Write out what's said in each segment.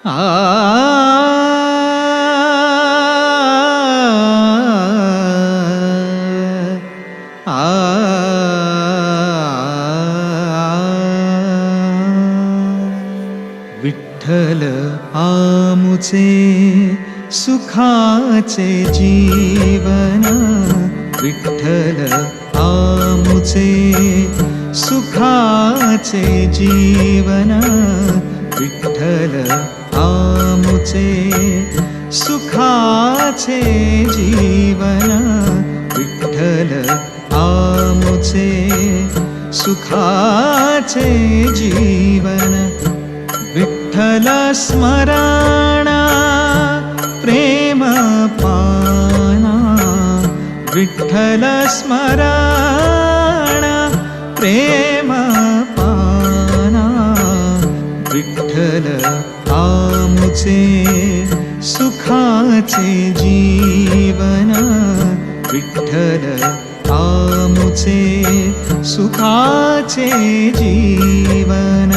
आ विठ्ठल आमुचे सुखाचे जीवन, विठ्ठल आमुचे सुखाचे जीवन, विठ्ठल आमुचे सुखाचे जीवन, विठ्ठल आमुचे सुखाचे जीवन. विठ्ठल स्मरणा प्रेम पाना, विठ्ठल स्मरणा प्रेम पाना, विठ्ठल आमुचे सुखाचे जीवन, विठ्ठल आमुचे सुखाचे जीवन.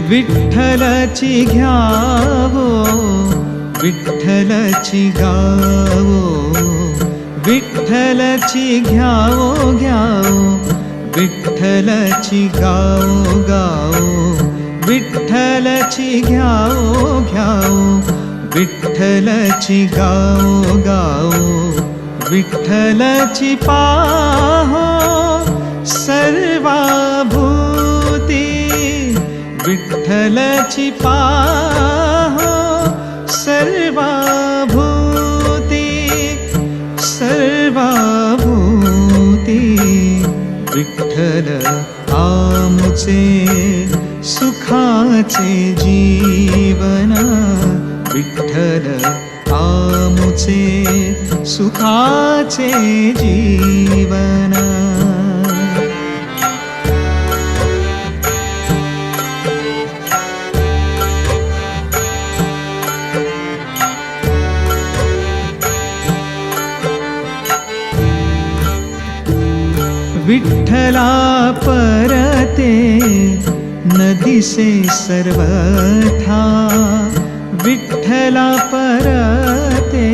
विठ्ठलाची घ्यावो, विठ्ठलाची गावो, विठ्ठलाची घ्यावो घ्यावो, विठ्ठलाची गावो गावो, विठ्ठलाची घ्यावो घ्यावो, विठ्ठलाची गावो गावो, विठ्ठलाची पाहो सर्वाभूती, विठ्ठलाची पाहो सर्वाभूती, सर्वाभूती. विठ्ठल आमुचे सुखाचे जीवन, विठ्ठल आमुचे सुखाचे जीवन. विठ्ठला परते न दिसे सर्वथा, विठ्ठला परते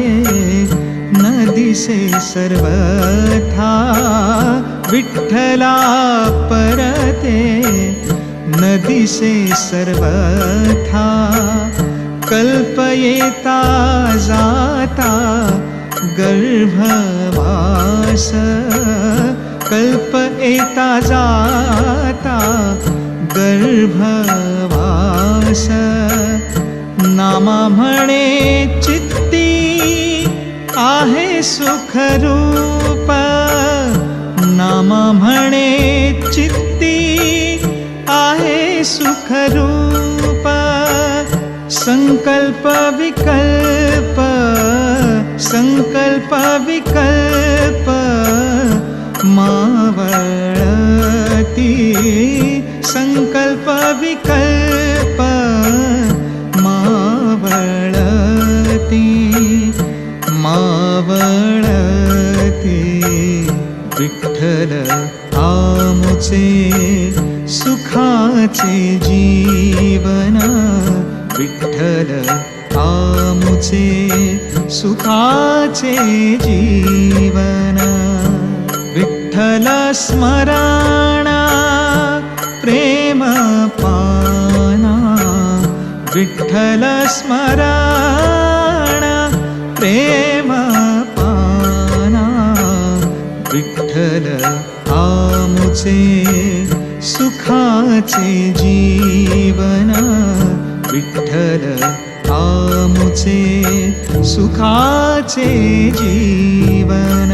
न दिसे सर्वथा, विठ्ठला परते न दिसे सर्वथा. कल्प येता जाता गर्भवास, कल्प येता जाता गर्भवास. नामा म्हणे चित्ती आहे सुखरूप, नामा म्हणे चित्ती आहे सुखरूप. संकल्प विकल्प, संकल्प विकल्प मावळती, संकल्प विकल्प मावळती, मावळती. विठ्ठल आमुचे सुखाचे जीवन, विठ्ठल आमुचे सुखाचे जीवन. विठ्ठल स्मरणा प्रेम पाना, विठ्ठल स्मरणा प्रेम पाना, विठ्ठल आमुचे सुखाचे जीवन, विठ्ठल आमुचे सुखाचे जीवन.